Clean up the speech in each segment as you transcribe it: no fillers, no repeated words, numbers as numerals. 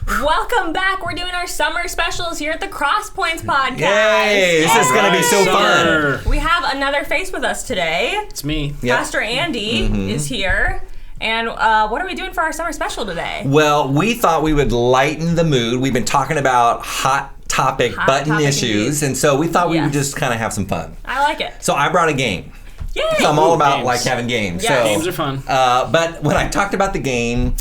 Welcome back. We're doing our summer specials here at the Cross Points Podcast. Yay! This is going to be so fun. We have another face with us today. It's me. Yep. Pastor Andy is here. And what are we doing for our summer special today? Well, we thought we would lighten the mood. We've been talking about hot topic button issues, and so we thought we would just kind of have some fun. I like it. So I brought a game. Yay! So I'm all about games. having games. Yes. So, Games are fun. But when I talked about the game,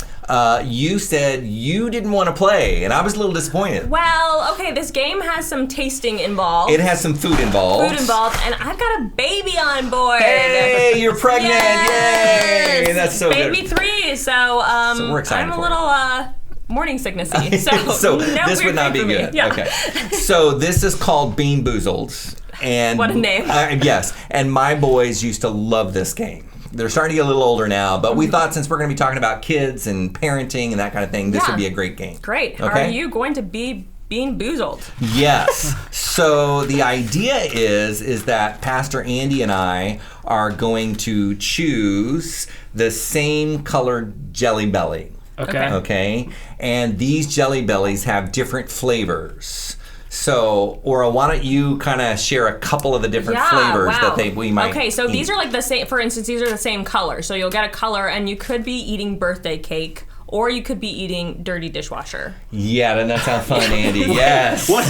you said you didn't want to play, and I was a little disappointed. Well, okay, this game has some tasting involved. It has some food involved. And I've got a baby on board. Hey, you're pregnant! Yes! Yay! That's so good. Baby 3. So, So we're excited I'm a for little morning sicknessy. So, no this would not be food for me. good. Yeah. Okay. So this is called Bean Boozled. And What a name. Yes. And my boys used to love this game. They're starting to get a little older now, but we thought since we're going to be talking about kids and parenting and that kind of thing, this would be a great game. Great. Okay? Are you going to be being boozled? Yes. So the idea is that Pastor Andy and I are going to choose the same colored Jelly Belly. Okay. And these Jelly Bellies have different flavors. So, Aura, why don't you kind of share a couple of the different flavors that we might Okay, so eat. these are like the same, for instance, these are the same color. So you'll get a color and you could be eating birthday cake or you could be eating dirty dishwasher. Yeah, doesn't that sound fun, Andy? Yes. What?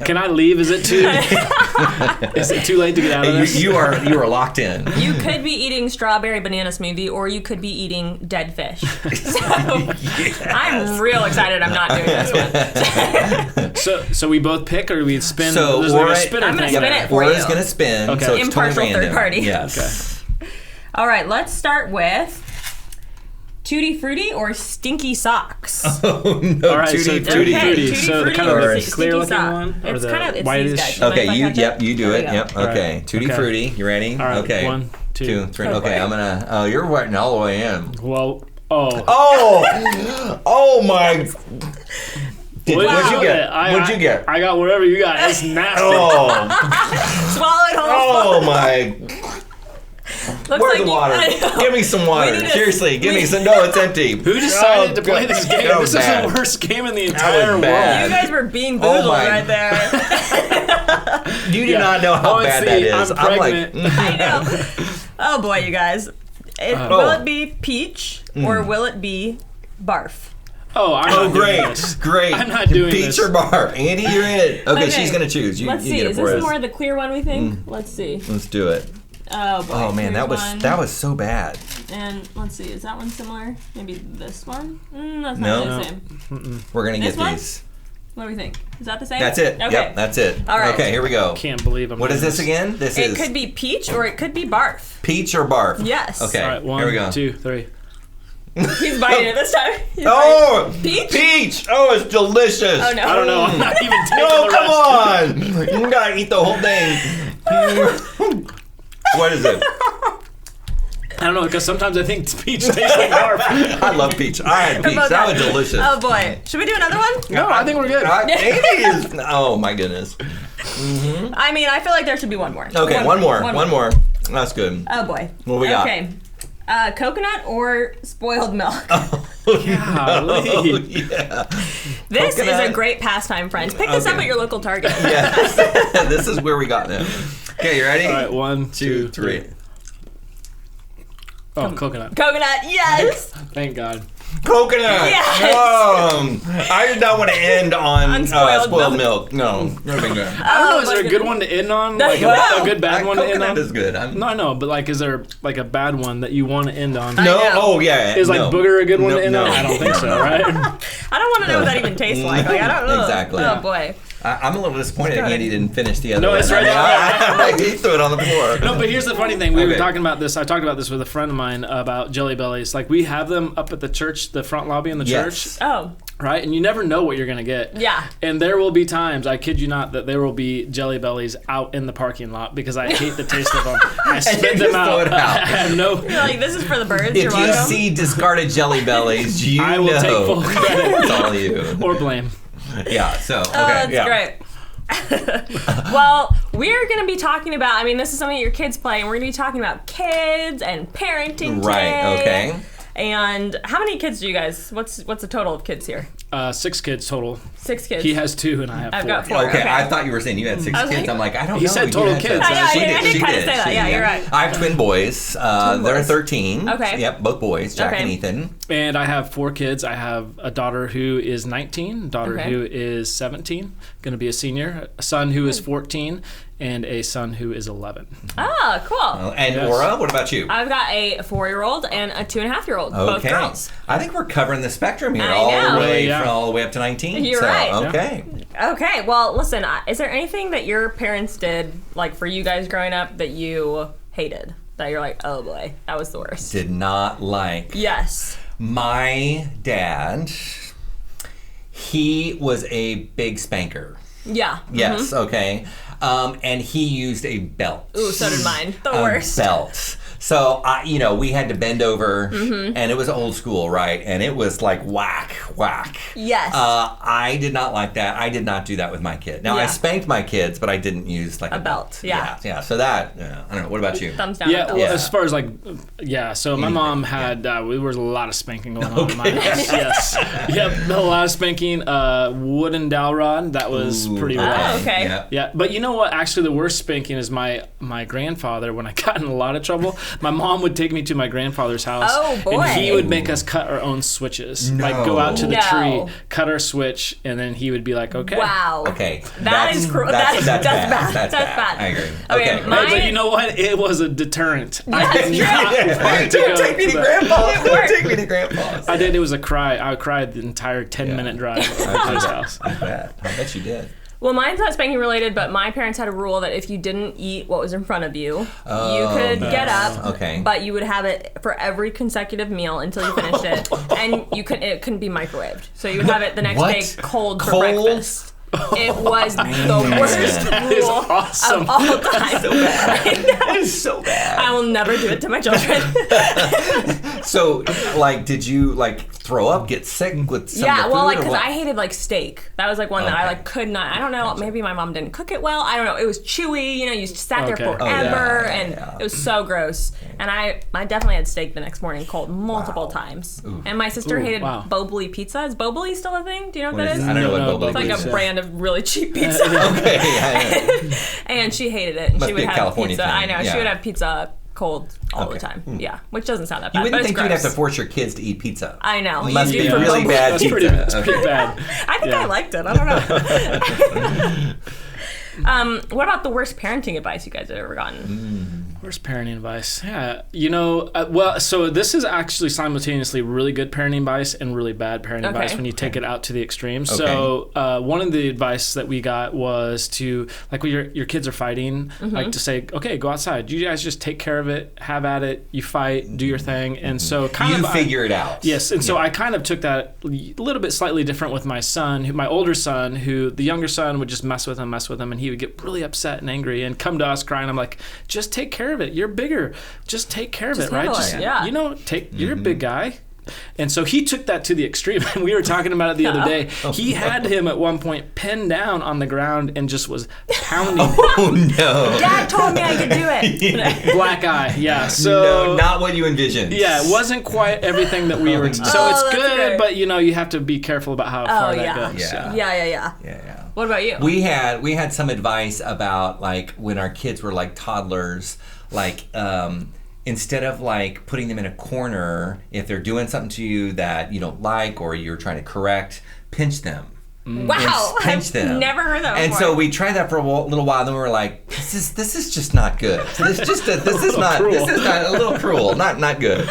Can I leave? Is it too late to get out of this? You are locked in. You could be eating strawberry banana smoothie or you could be eating dead fish. So I'm real excited I'm not doing this one. So we both pick, or do we spin? So there's Aura, like a spinner I'm gonna thing. spin it for Aura's you. going to spin. Okay. So it's Impartial totally random. third party. Yes. All right, let's start with Tutti Frutti or Stinky Socks. Oh, no. All right, Tutti so Frutti. Tutti Frutti. So the kind of or the Stinky clear looking sock. one, or It's the kind of, it's whitish? these guys. Okay, Mind if I touch you do There it. we go. Yep. Okay. Right. Tutti Okay. Frutti. You ready? All right, Okay. 1, 2, 3. Okay, I'm gonna. Oh, you're writing all the way in. Well, oh. Oh my. What'd you get? I got whatever you got. It's nasty. Oh. Swallow it whole. Oh my. Looks Where's like the water? Give me some water. need to- Seriously, give me some. No, it's empty. Who decided to play this game? That This was is bad. the worst game in the That entire was bad. You guys were being Oh boozled my- right there. You do not know how bad that is. I'm pregnant. I know. Oh boy, you guys. Will it be peach or will it be barf? Oh, I'm not doing Great, this. great. I'm not doing Peach this. or barf? Andy, you're in. Okay, she's gonna choose. Let's you see. get it Is for this us. more the clear one we think? Let's see. Let's do it. Oh boy. Oh man, here's one. that was so bad. And let's see. Is that one similar? Maybe this one? That's No. not really the same. We're gonna This get one? these. What do we think? Is that the same? That's it. Okay. Yep, that's it. All right. Okay, here we go. Can't believe I'm What is doing this again? This It is could be peach or it could be barf. peach or barf. Yes. Okay. All right, 1, here we go. 2, 3. He's biting it this time. He's Oh, biting. Peach? Peach! Oh, it's delicious. Oh no. I don't know. I'm not even taking No, the come rest. on! You gotta eat the whole thing. What is it? I don't know, because sometimes I think peach tastes like barf. I love peach. I had peach. Both That got was it. delicious. Oh boy. Should we do another one? No, I think we're good. Andy is. Oh my goodness. I mean, I feel like there should be one more. Okay, one more. That's good. Oh boy. What we got? Okay. Coconut or spoiled milk? Oh, Golly. yeah. This is Coconut. a great pastime, friends. Pick this up Okay. at your local Target. Yes. This is where we got them. Okay, you ready? All right, 1, 2, 2, 3. Oh, coconut. Coconut, yes. Thank God. Coconut. Yes. I did not want to end on Unspoiled spoiled milk. milk. No, no big deal. I don't know, Oh, is there a my good one to end on? Like Well, a good bad one to end Coconut on? is good. No, I know, but like, is there like a bad one that you want to end on? No. know. Oh yeah. Is like no. booger a good one No, to end no. on? I don't think so, right? I don't want to know what that even tastes like. Like I don't know. Exactly. Oh boy. I'm a little disappointed Andy didn't finish the other No, one. it's right I mean, he threw it on the floor. No, but here's the funny thing. We were Okay. talking about this. I talked about this with a friend of mine about Jelly Bellies. Like, we have them up at the church, the front lobby in the Yes. church, Oh. right? And you never know what you're going to get. Yeah. And there will be times, I kid you not, that there will be Jelly Bellies out in the parking lot because I hate the taste of them. I spit you them just out. throw it out. I have no... You're like, this is for the birds. If You're you welcome. see discarded Jelly Bellies, you I will know take full credit. it's all you. Or blame. Yeah. So okay. Oh, that's yeah. great. Well, we're going to be talking about, I mean, this is something that your kids play, and we're going to be talking about kids and parenting Right. today. Okay. And how many kids do you guys, what's the total of kids here? 6 kids total. 6 kids. He has 2 and I have 4. I've got 4. Okay, I thought you were saying you had 6 kids. like, I'm like, I don't know. He said total kids. I She did kind of say that. Yeah, you're right. I have twin boys. They're 13. Okay. Yep, both boys, Jack and Ethan. And I have 4 kids. I have a daughter who is 19, a daughter Okay. who is 17, going to be a senior, a son who is 14, and a son who is 11. Ah, cool. And Yes. Aura, what about you? I've got a 4-year-old and a 2.5-year-old, both girls. I think we're covering the spectrum here, I all know. the way Yeah. all the way up to 19. You're so, right. Okay. Okay, well, listen, is there anything that your parents did, like for you guys growing up, that you hated? That you're like, oh boy, that was the worst? Did not like. Yes. My dad, he was a big spanker. Yeah. Yes, okay. And he used a belt. Ooh, so did mine. The A worst. belt. So, we had to bend over, and it was old school, right? And it was like whack, whack. Yes. I did not like that. I did not do that with my kid. Now, I Yeah. spanked my kids, but I didn't use like a belt. Yeah. Yeah. So that, I don't know. What about you? Thumbs down. Yeah, belt. well, as far as so my mom had, there was a lot of spanking going on in my house. Yes. Yep, a lot of spanking. Wooden dowel rod, that was pretty rough. Oh, okay. Yeah. Yeah, but you know what? Actually, the worst spanking is my grandfather. When I got in a lot of trouble, my mom would take me to my grandfather's house. Oh, boy. And he would make us cut our own switches. No. Like go out to the No. tree, cut our switch, and then he would be like, "Okay." Wow. Okay. That is cruel. That's bad. That's bad. I agree. Okay, Okay. mine- But you know what? It was a deterrent. That's I did not true. want to Don't go take me to that. grandpa's. Don't worked. take me to grandpa's. I did. It was a cry. I cried the entire 10-minute drive to his house. I bet you did. Well, mine's not spanking related, but my parents had a rule that if you didn't eat what was in front of you, you could get up, Okay. but you would have it for every consecutive meal until you finished it, and it couldn't be microwaved. So you would have it the next What? day cold for Cold? breakfast. It was the worst is rule awesome. of all time. That is so bad. I will never do it to my children. So, did you throw up, get sick with some Yeah, of the well, food, or because what? I hated steak. That was one that I could not. I don't know. Maybe my mom didn't cook it well. I don't know. It was chewy. You sat there Okay. forever, Oh, yeah, and yeah. it was so gross. And I definitely had steak the next morning, cold multiple times. And my sister Ooh, hated wow. Boboli pizza. Is Boboli still a thing? Do you know what What that is is? I don't know No, what it's Boboli It's like is. a brand of really cheap pizza. Okay, yeah. And she hated it. And Must she be would a have California pizza. thing, I know. yeah. She would have pizza cold all the Okay. time. Yeah, which doesn't sound that You bad. wouldn't but think it's you'd have to gross. force your kids to eat pizza. I know. It must You be do. really bad That's pizza. pretty bad. I think Yeah. I liked it. I don't know. What about the worst parenting advice you guys have ever gotten? Worst parenting advice? Yeah, so this is actually simultaneously really good parenting advice and really bad parenting advice when you take it out to the extreme. Okay. So one of the advice that we got was to, when your kids are fighting, to say, okay, go outside. You guys just take care of it, have at it, you fight, do your thing. And so You figure it out. Yes, and so I kind of took that a little bit slightly different with my son, my older son, who the younger son would just mess with him, and he would get really upset and angry and come to us crying. I'm like, just take care of it. You're bigger. Just take care of it, right? handle it, yeah. You're a big guy. And so he took that to the extreme. And we were talking about it the other day. He had him at one point pinned down on the ground and just was pounding. Oh, no. Dad told me I could do it. Black eye, yeah. So No, not what you envisioned. yeah, it wasn't quite everything that we were. So it's that's good, great. but you have to be careful about how far that yeah. goes. Yeah. Yeah. Yeah. What about you? We had some advice about when our kids were toddlers, instead of putting them in a corner, if they're doing something to you that you don't like or you're trying to correct, pinch them. Wow, Pinch I've them. never heard that And before. so we tried that for a little while, and then we were like, this is just not good. This is not a little cruel, not good.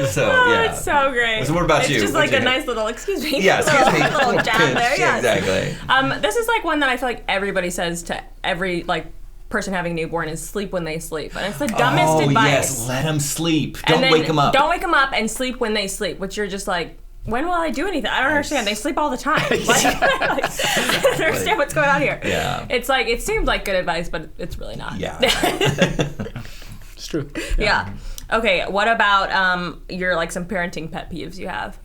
So yeah. It's so great. So what about you? It's just What's a your- nice little, excuse me. Yeah, excuse me. little jab Pinch. there. Yeah, Yes. exactly. This is one that I feel like everybody says to every person having a newborn is sleep when they sleep, and it's the dumbest advice. Yes, let them sleep. And Don't then wake them up. Don't wake them up and sleep when they sleep, which you're just like, when will I do anything? I don't understand. They sleep all the time. I don't understand what's going on here. Yeah. It's it seems like good advice, but it's really not. Yeah. It's true. Yeah. Okay, what about your some parenting pet peeves you have?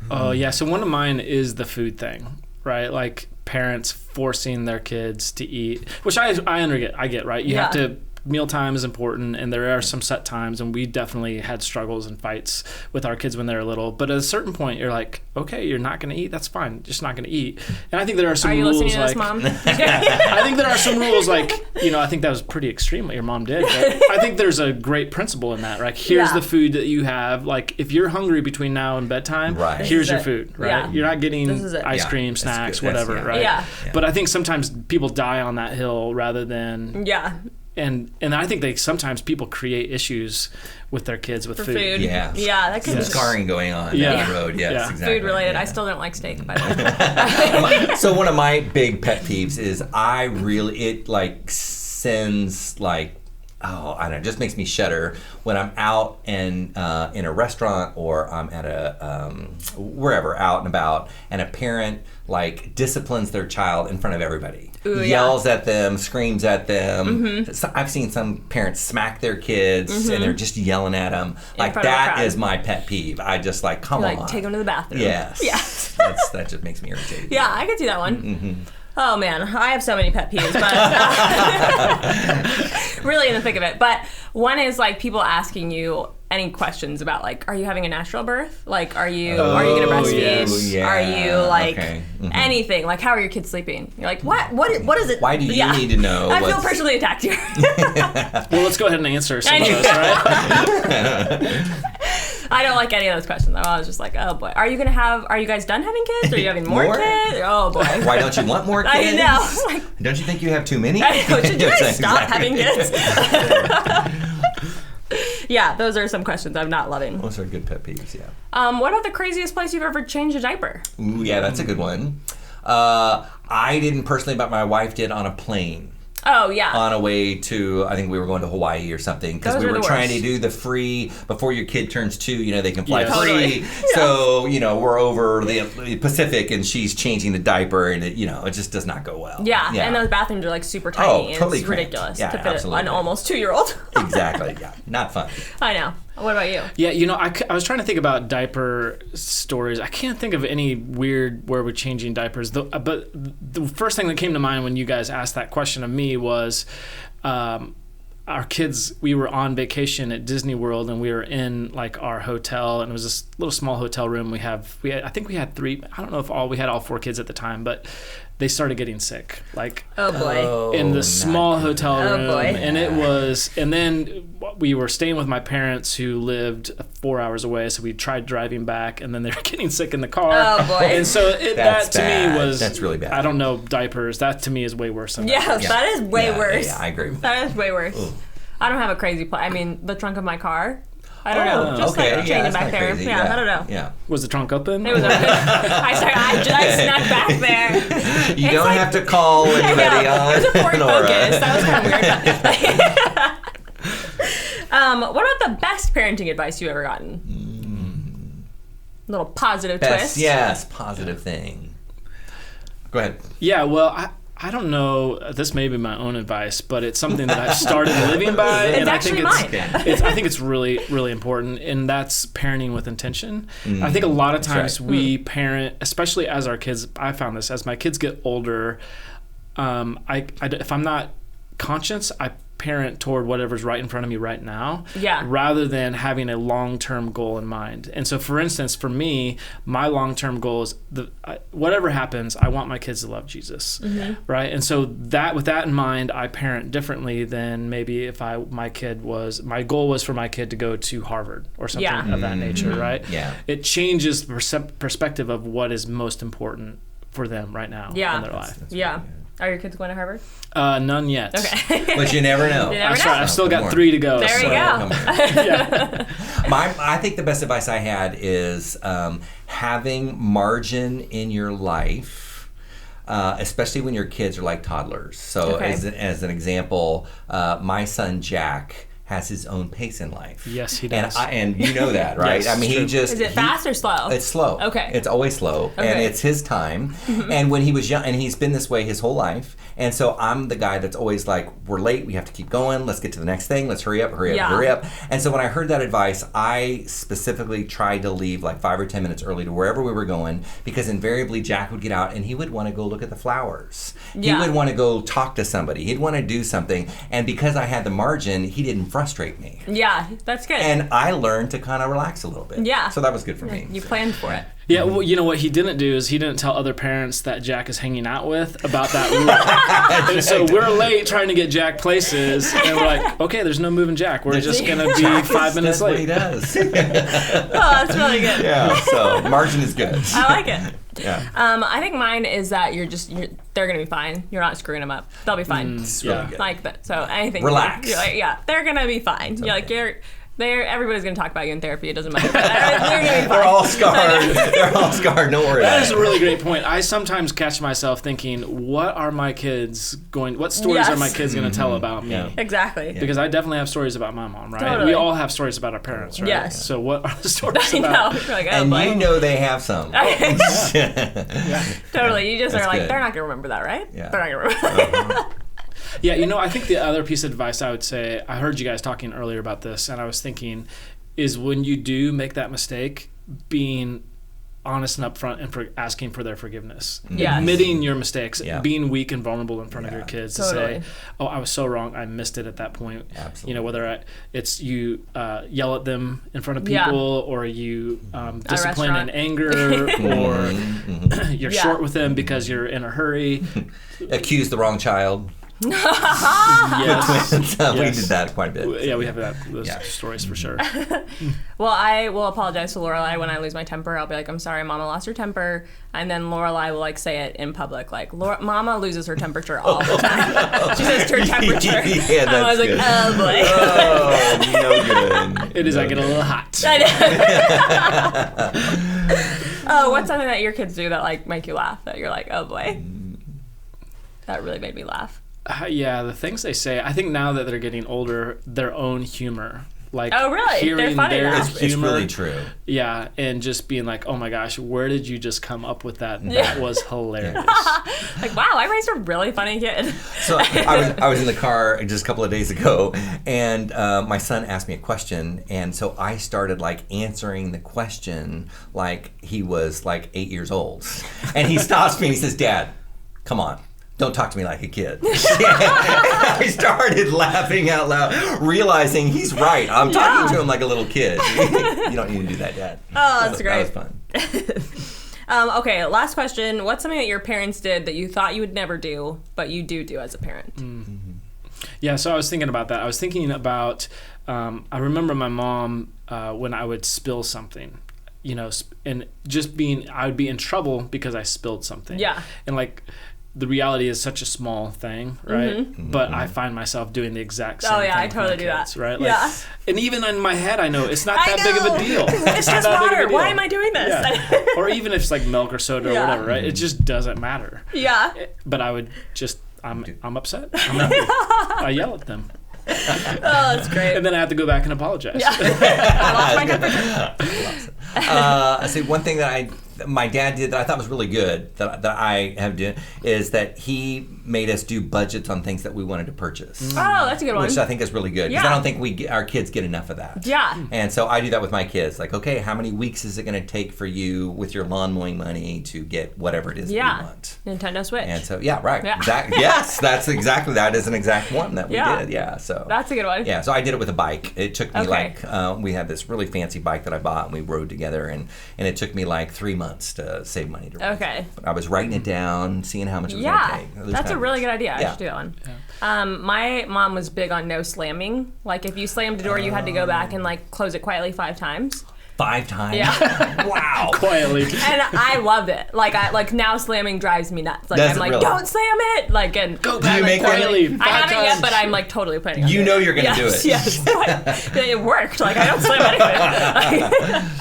Oh yeah. So one of mine is the food thing, right? Parents forcing their kids to eat, which I get, right? You have to mealtime is important, and there are some set times, and we definitely had struggles and fights with our kids when they were little. But at a certain point, you're like, okay, you're not going to eat. That's fine. Just not going to eat. And I think there are some rules. Are you listening to Mom? I think there are some rules I think that was pretty extreme what your mom did. But I think there's a great principle in that. Right? Here's the food that you have. Like, if you're hungry between now and bedtime, here's your food. Right? Yeah. You're not getting ice cream, snacks, whatever. Right? Yeah. But I think sometimes people die on that hill rather than and I think sometimes people create issues with their kids with food. Yeah, that could be scarring going on down the road. Yes, exactly. Food related. I still don't like steak, by the way. So one of my big pet peeves is it like sends like, oh, I don't know, it just makes me shudder when I'm out and in a restaurant, or I'm at a wherever, out and about, and a parent like disciplines their child in front of everybody. Ooh, yells at them, screams at them. So I've seen some parents smack their kids and they're just yelling at them. Like, that is my pet peeve. I just like, come on. Take them to the bathroom. Yes. That just makes me irritated. Yeah, I could see that one. Oh man, I have so many pet peeves, but really in the thick of it. But one is like people asking you any questions about like, are you having a natural birth? Like, are you going to breastfeed? Yeah. Are you like anything? Like, how are your kids sleeping? You're like, what is it? Why do you need to know? I feel personally attacked here. Well, let's go ahead and answer some of those, right? I don't like any of those questions. I was just like, oh boy. Are you guys done having kids? Are you having more kids? Oh boy. Why don't you want more kids? I know. Don't you think you have too many? I know. Should you guys stop having kids? Yeah, those are some questions I'm not loving. Those are good pet peeves, yeah. What about the craziest place you've ever changed a diaper? Ooh, yeah, that's a good one. I didn't personally, but my wife did on a plane. Oh, yeah. On a way to, I think we were going to Hawaii or something, because we were trying to do the free, before your kid turns 2, they can fly free. Totally. So, we're over the Pacific and she's changing the diaper and it just does not go well. Yeah, and those bathrooms are like super tiny. Totally it's ridiculous to fit an almost 2-year-old. Exactly, yeah. Not fun. I know. What about you? Yeah, I was trying to think about diaper stories. I can't think of any weird where we're changing diapers. But the first thing that came to mind when you guys asked that question of me was our kids, we were on vacation at Disney World and we were in like our hotel, and it was this little small hotel room. I think we had 3, I don't know if we had all 4 kids at the time, but they started getting sick. Like, oh boy. In the small hotel room. Oh boy. And and then we were staying with my parents who lived 4 hours away, so we tried driving back, and then they were getting sick in the car. Oh boy. And so that to me was, that's really bad. I don't know, diapers, that to me is way worse than that is way worse. Yeah, I agree. That is way worse. Ooh. I don't have a crazy I mean, the trunk of my car. I don't know. Just like changing back there. Crazy. Yeah, I don't know. Yeah. Was the trunk open? It was open. I snuck back there. You don't have to call anybody on. It was a Ford Focus. That was kind of weird. What about the best parenting advice you've ever gotten? Little positive twist. Yes, positive thing. Go ahead. Yeah, well, I don't know. This may be my own advice, but it's something that I've started living by, and I think I think it's really, really important, and that's parenting with intention. I think a lot of times we parent, especially as our kids. I found this as my kids get older. If I'm not conscious, I parent toward whatever's right in front of me right now, rather than having a long-term goal in mind. And so, for instance, for me, my long-term goal is whatever happens, I want my kids to love Jesus, right? And so with that in mind, I parent differently than maybe if my goal was for my kid to go to Harvard or something of that nature, right? Yeah, it changes the perspective of what is most important for them right now in their life. That's really Are your kids going to Harvard? None yet. Okay. But you never know. That's right. I've still got 3 to go. There you go. I think the best advice I had is having margin in your life, especially when your kids are like toddlers. So as an example, my son Jack has his own pace in life. Yes, he does. And you know that, right? Yes, I mean, true. Is it fast or slow? It's slow. Okay. It's always slow, and it's his time. And when he was young, and he's been this way his whole life. And so I'm the guy that's always like, we're late, we have to keep going, let's get to the next thing, let's hurry up. And so when I heard that advice, I specifically tried to leave like 5 or 10 minutes early to wherever we were going, because invariably Jack would get out and he would want to go look at the flowers. He would want to go talk to somebody. He'd want to do something. And because I had the margin, he didn't frustrate me. Yeah, that's good. And I learned to kind of relax a little bit. Yeah. So that was good for me. You planned for it. Yeah, well, you know what he didn't do is he didn't tell other parents that Jack is hanging out with about that rule. And so we're late trying to get Jack places, and we're like, okay, there's no moving Jack. We're just going to be 5 minutes late. What he does. Oh, that's really good. Yeah, so margin is good. I like it. Yeah. I think mine is that they're gonna be fine. You're not screwing them up. They'll be fine. It's really good. Like that. So anything. Relax. You're like, they're gonna be fine. You're like, everybody's gonna talk about you in therapy. It doesn't matter. They're gonna be fine. They're all scarred. They're all scarred. Don't worry. That is a really great point. I sometimes catch myself thinking, what stories are my kids going to tell about me? Yeah. Exactly. Because I definitely have stories about my mom, right? Totally. We all have stories about our parents, right? Yes. So what are the stories I about? know. You're like, And boy. you know they have some. Totally. You just That's are like, good. they're not gonna remember that, right? Yeah. They're not gonna remember that. Yeah, I think the other piece of advice I would say, I heard you guys talking earlier about this, and I was thinking, is when you do make that mistake, being honest and upfront and asking for their forgiveness. Yes. Admitting your mistakes, Yeah. being weak and vulnerable in front of your kids Totally. to say, oh, I was so wrong, I missed it at that point. Absolutely. Whether it's you yell at them in front of people, Yeah. or you discipline in restaurant. anger, or you're Yeah. short with them because you're in a hurry. Accuse the wrong child. Yes. We Yes. did that quite a bit. Yeah, we have those Yeah. stories for sure. Well, I will apologize to Lorelai when I lose my temper. I'll be like, I'm sorry, Mama lost her temper. And then Lorelai will say it in public, like, Mama loses her temperature all the time. She says her temperature. Yeah, and I was like, that's oh boy. Oh, no good. It is, I get a little hot. Oh, what's something that your kids do that like make you laugh? That you're like, oh boy, that really made me laugh. Yeah, the things they say. I think now that they're getting older, their own humor. Like, Oh, really? They're hearing funny their now. It's humor. really true. Yeah, and just being like, oh my gosh, where did you just come up with that? Yeah. That was hilarious. Like, wow, I raised a really funny kid. So I was in the car just a couple of days ago, and my son asked me a question, and so I started like answering the question like he was like 8 years old, and he stops me and he says, "Dad, come on. Don't talk to me like a kid." I started laughing out loud, realizing he's right. I'm talking to him like a little kid. You don't need to do that, Dad. Oh, that's great. That was fun. Okay, last question. What's something that your parents did that you thought you would never do, but you do as a parent? Yeah, so I was thinking about that. I was thinking about, I remember my mom, when I would spill something, and just I would be in trouble because I spilled something. Yeah. And like, the reality is such a small thing, right? Mm-hmm. But I find myself doing the exact same Oh, yeah, thing I with totally my do kids, that. right? Yeah. And even in my head, I know it's not I that big of a know. deal. It's just not that big of a water. deal. Why am I doing this? Yeah. Or even if it's like milk or soda or Yeah. whatever, right? It just doesn't matter. Yeah. But I would just, I'm upset. I'm angry. I yell at them. Oh, that's great. And then I have to go back and apologize. Yeah. I lost my temperature. I say one thing that my dad did that I thought was really good that I have done is that he made us do budgets on things that we wanted to purchase. Oh, that's a good one. Which I think is really good because Yeah. I don't think our kids get enough of that. Yeah. And so I do that with my kids. Like, okay, how many weeks is it going to take for you with your lawn mowing money to get whatever it is that you want? Nintendo Switch. And so, yeah, right. Yeah. Yes, that is an exact one that we did. Yeah, so that's a good one. Yeah, so I did it with a bike. It took me Okay. we had this really fancy bike that I bought and we rode together, and it took me like 3 months to save money to ride. Okay. But I was writing it down, seeing how much it was going to Yeah, take. Those that's kind a of really things. good idea. I Yeah. should do that one. My mom was big on no slamming. Like if you slammed the door, you had to go back and like close it quietly 5 times. 5 times? Yeah. Wow. Quietly. And I love it. Like now slamming drives me nuts. Like Does I'm it like, really? don't slam it. Like and Go Do back you make that? quietly. I haven't yet, times. but I'm like totally planning on You doing know it. you're going to do it. Yes. It worked. Like I don't slam anything.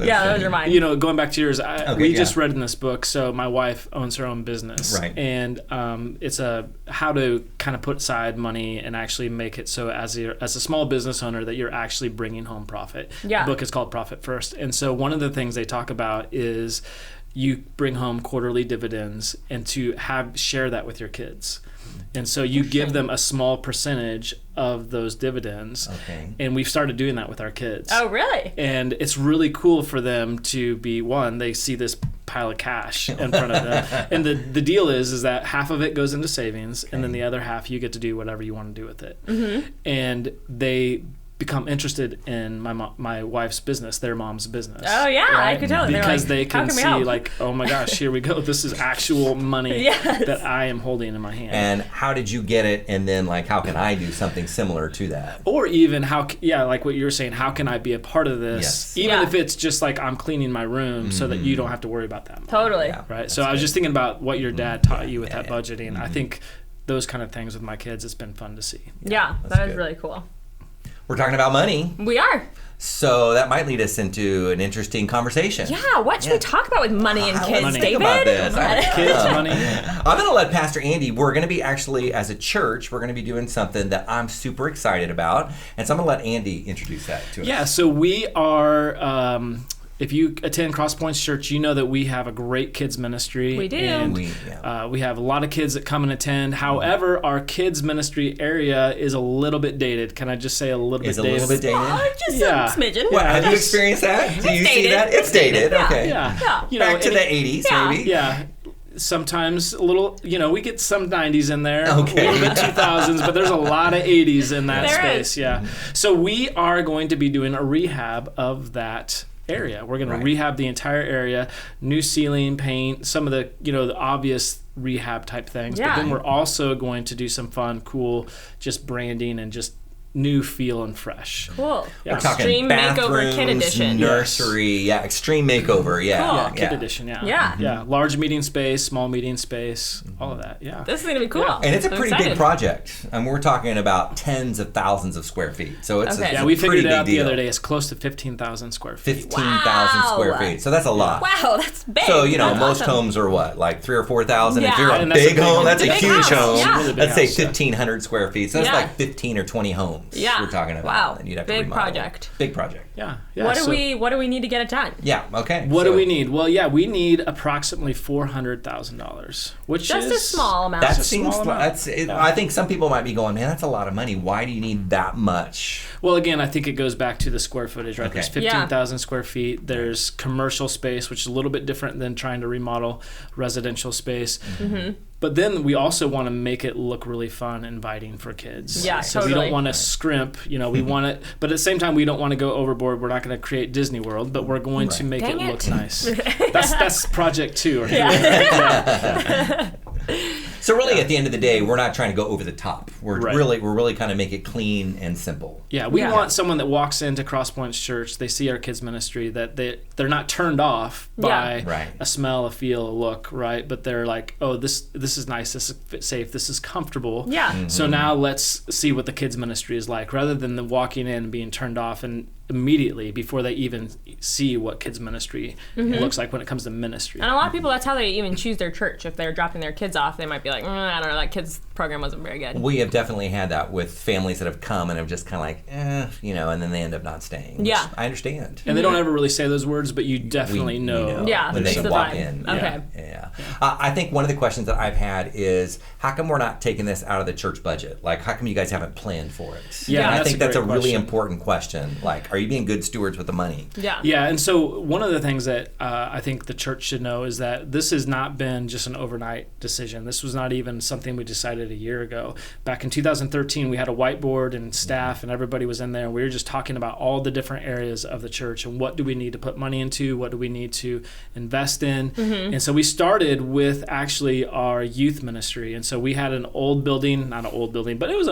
Yeah, those are mine. Going back to yours, we just read in this book. So my wife owns her own business, right? And it's how to kind of put aside money and actually make it so as a small business owner that you're actually bringing home profit. Yeah. The book is called Profit First, and so one of the things they talk about is you bring home quarterly dividends and to share that with your kids. And so you give them a small percentage of those dividends. Okay. And we've started doing that with our kids. Oh, really? And it's really cool for them to be, they see this pile of cash in front of them. And the deal is that half of it goes into savings, and then the other half you get to do whatever you want to do with it. Mm-hmm. And they become interested in my wife's business, their mom's business. Oh yeah, right? I could tell. Because they can see oh my gosh, here we go. This is actual money that I am holding in my hand. And how did you get it? And then how can I do something similar to that? Or even like what you were saying, how can I be a part of this? Yes. Even if it's just I'm cleaning my room so that you don't have to worry about that money. Totally. Yeah, right. So I was just thinking about what your dad taught you with that budgeting. I think those kind of things with my kids, it's been fun to see. Yeah, that is really cool. We're talking about money. We are. So that might lead us into an interesting conversation. Yeah, what should we talk about with money and kids, David? About this. Kids, money. I'm going to let Pastor Andy, we're going to be actually, as a church, we're going to be doing something that I'm super excited about. And so I'm going to let Andy introduce that to us. Yeah, so we are... if you attend Cross Points Church, you know that we have a great kids ministry. We do. And we have a lot of kids that come and attend. However, our kids ministry area is a little bit dated. Can I just say a little bit dated? Is a little bit dated? Just a smidgen. What, have you experienced that? Do you see that? It's dated. Okay. Yeah. Back to the 80s, maybe. Yeah. Sometimes a little, we get some 90s in there, okay. A little bit 2000s, but there's a lot of 80s in that space. Is. Yeah. So we are going to be doing a rehab of that area. We're going to rehab the entire area, new ceiling, paint, some of the, the obvious rehab type things. Yeah. But then we're also going to do some fun, cool, just branding and just new, feel, and fresh. Cool. Yeah. We're talking Extreme Makeover Kid Edition. Nursery, Extreme Makeover, Cool. Kid Edition, Yeah. Mm-hmm. Large meeting space, small meeting space, all of that, This is going to be cool. Yeah. And it's a pretty big project. And we're talking about tens of thousands of square feet. So it's a we figured it out deal. the other day. It's close to 15,000 square feet. 15,000 square feet. So that's a lot. Wow, that's big. So, that's most awesome. homes are what? Like 3,000 or 4,000? Yeah. If you're a And big home, that's a big huge house. home. Yeah. Really big Let's say house, 1,500 square feet. So that's like 15 or 20 homes we're talking about. Wow. And you'd have Big to remodel. project. Big project. Yeah. What do we need to get it done? Yeah, okay. What do we need? Well, we need approximately $400,000, which Just is a small amount. That a seems small amount. I think some people might be going, man, that's a lot of money. Why do you need that much? Well, again, I think it goes back to the square footage, right? Okay. There's 15,000 square feet. There's commercial space, which is a little bit different than trying to remodel residential space. Mm-hmm. But then we also want to make it look really fun, inviting for kids. Yeah, so totally. we don't want to scrimp, we want it, but at the same time, we don't want to go overboard. We're not going to create Disney World, but we're going to make it look nice. That's project 2. So really, at the end of the day, we're not trying to go over the top. We're really kind of make it clean and simple. Yeah, we want someone that walks into Cross Points Church, they see our kids ministry, that they're not turned off by a smell, a feel, a look, right? But they're like, oh, this is nice, this is safe, this is comfortable. Yeah. Mm-hmm. So now let's see what the kids ministry is like, rather than the walking in and being turned off and immediately before they even see what kids ministry looks like when it comes to ministry. And a lot of people, that's how they even choose their church. If they're dropping their kids off, they might be like, I don't know, that kids program wasn't very good. We have definitely had that with families that have come and have just kind of like, and then they end up not staying. Yeah. I understand. And they don't ever really say those words, but you definitely know. Yeah, when they the walk vibe. in. Okay. Yeah. I think one of the questions that I've had is, how come we're not taking this out of the church budget? Like, how come you guys haven't planned for it? Yeah, and I that's think a that's a great really question. important question. Like, are you being good stewards with the money? Yeah, and so one of the things that I think the church should know is that this has not been just an overnight decision. This was not even something we decided a year ago. Back in 2013, we had a whiteboard and staff, and everybody was in there. We were just talking about all the different areas of the church and what do we need to put money into, what do we need to invest in. And so we started with actually our youth ministry. And so we had an old building, not an old building, but it was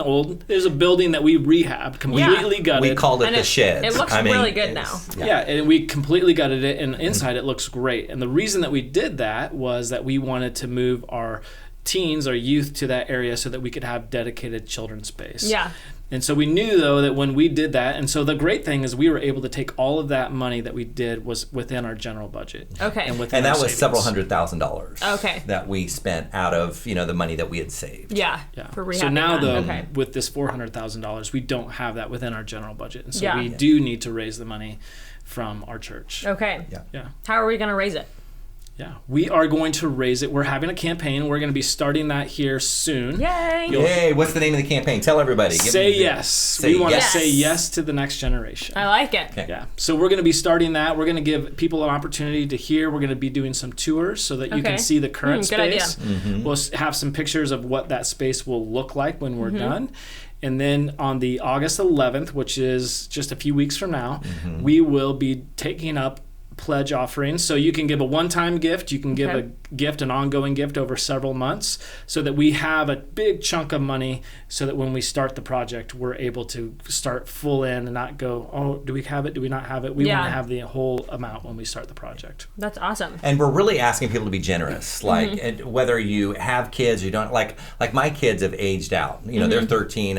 a building that we rehabbed, completely gutted. We called it the Sheds. It looks really good now. Yeah, and we completely gutted it, and inside it looks great. And the reason that we did that was that we wanted to move our teens, our youth, to that area so that we could have dedicated children's space. Yeah. And so we knew, though, that when we did that, and so the great thing is we were able to take all of that money that we did was within our general budget. Okay. And that was savings. several $100,000. Okay. That we spent out of, the money that we had saved. Yeah. For rehabbing So now, that. though, Okay. with this $400,000, we don't have that within our general budget. And so Yeah. we do need to raise the money from our church. Okay. Yeah. How are we going to raise it? Yeah, we are going to raise it. We're having a campaign. We're going to be starting that here soon. Yay! Yay! What's the name of the campaign? Tell everybody. Say yes. We want to yes. say yes to the next generation. I like it. Okay. Yeah. So we're going to be starting that. We're going to give people an opportunity to hear. We're going to be doing some tours so that you Okay. can see the current Good idea. space. We'll have some pictures of what that space will look like when we're done. And then on the August 11th, which is just a few weeks from now, we will be taking up pledge offerings. So you can give a one-time gift, you can give a gift, an ongoing gift over several months, so that we have a big chunk of money so that when we start the project, we're able to start full in and not go, oh, do we have it? Do we not have it? We want to have the whole amount when we start the project. That's awesome. And we're really asking people to be generous, like and whether you have kids or you don't. Like my kids have aged out. They're 13.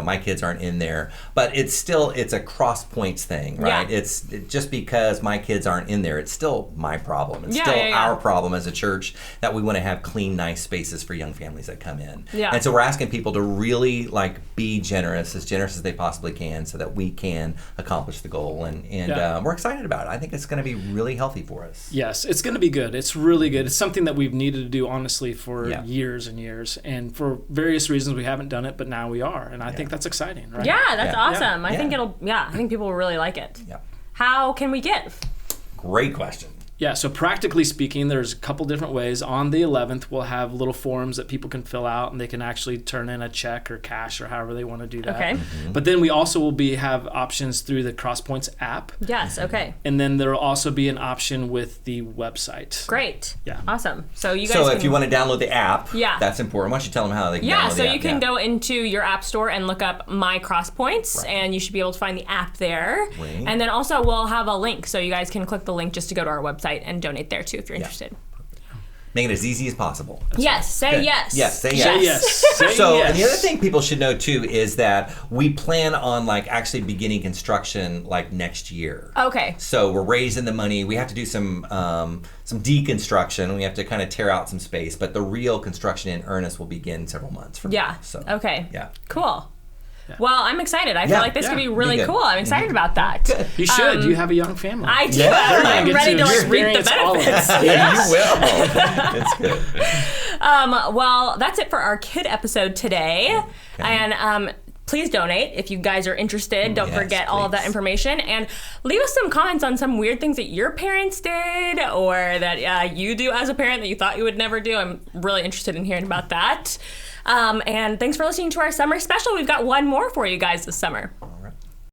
My kids aren't in there, but it's a cross points thing, right? Yeah. It's just because my kids aren't in there, it's still my problem. It's still yeah. our problem as a church that we want to have clean, nice spaces for young families that come in. Yeah. And so we're asking people to really be generous as they possibly can, so that we can accomplish the goal. And we're excited about it. I think it's going to be really healthy for us. Yes, it's going to be good. It's really good. It's something that we've needed to do, honestly, for years and years. And for various reasons, we haven't done it, but now we are. And I think that's exciting, right? Yeah, that's awesome. Yeah. I think I think people will really like it. Yeah. How can we give? Great question. Yeah, so practically speaking, there's a couple different ways. On the 11th, we'll have little forms that people can fill out, and they can actually turn in a check or cash or however they want to do that. Okay. But then we also will have options through the CrossPoints app. Yes, okay. And then there will also be an option with the website. Great. Yeah. Awesome. So you guys So can, if you want to download the app, Yeah. that's important. Why don't you tell them how they can download the app? so you can go into your app store and look up My CrossPoints, and you should be able to find the app there. Right. And then also we'll have a link, so you guys can click the link just to go to our website and donate there too if you're interested. Make it as easy as possible. Yes, say Good. yes. Yes, say yes. Say yes. Say So, yes. and the other thing people should know too is that we plan on actually beginning construction next year. Okay. So we're raising the money. We have to do some deconstruction. We have to kind of tear out some space, but the real construction in earnest will begin several months from now. So, okay. Yeah. Cool. Well, I'm excited. I feel like this could be really Be good. cool. I'm excited about that. You should. You have a young family. I do. Yeah. I'm Get ready to reap the experience all of benefits. it. Yeah, you will. It's good. Well, that's it for our kid episode today. And please donate if you guys are interested. Don't Yes, forget all of that please. information. And leave us some comments on some weird things that your parents did or that you do as a parent that you thought you would never do. I'm really interested in hearing about that. And thanks for listening to our summer special. We've got one more for you guys this summer.